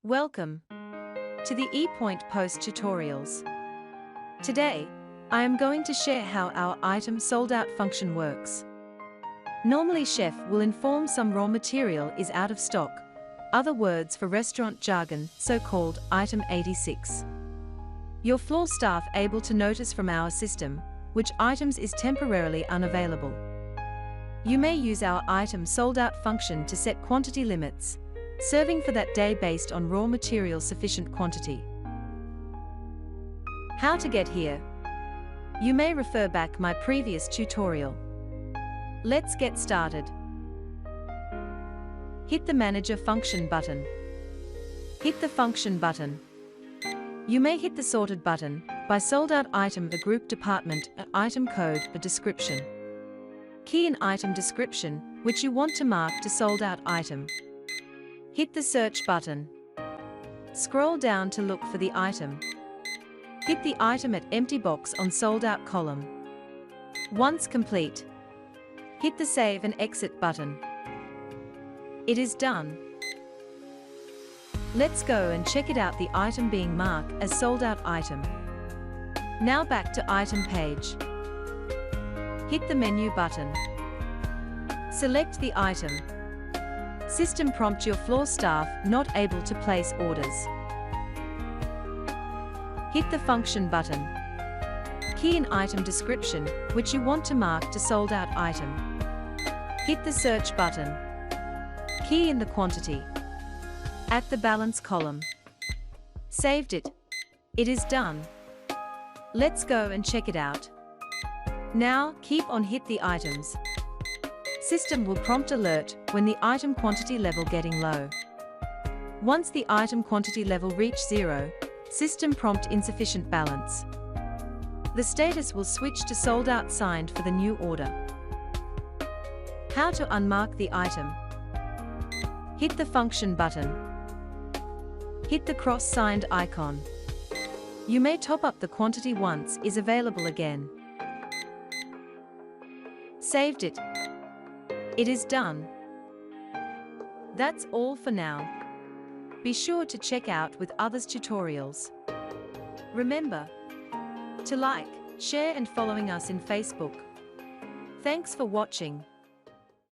Welcome to the Epoint post tutorials. Today, I am going to share how our item sold out function works. Normally chef will inform some raw material is out of stock, other words for restaurant jargon, so-called item 86. Your floor staff able to notice from our system which items is temporarily unavailable. You may use our item sold out function to set quantity limits, serving for that day based on raw material sufficient quantity. How to get here? You may refer back my previous tutorial. Let's get started. Hit the Manager function button. Hit the Function button. You may hit the Sorted button by sold out item, a group, department, an item code, a description. Key in item description, which you want to mark to sold out item. Hit the Search button. Scroll down to look for the item. Hit the item at empty box on sold out column. Once complete, hit the Save and Exit button. It is done. Let's go and check it out, the item being marked as sold out item. Now back to item page. Hit the Menu button. Select the item. System prompt your floor staff not able to place orders. Hit the Function button. Key in item description, which you want to mark to sold out item. Hit the Search button. Key in the quantity. At the balance column. Saved it. It is done. Let's go and check it out. Now, keep on hit the items. System will prompt alert when the item quantity level getting low. Once the item quantity level reach 0, system prompt insufficient balance. The status will switch to sold out signed for the new order. How to unmark the item? Hit the Function button. Hit the cross-signed icon. You may top up the quantity once is available again. Saved it. It is done. That's all for now. Be sure to check out with others tutorials. Remember to like, share and following us in Facebook. Thanks for watching.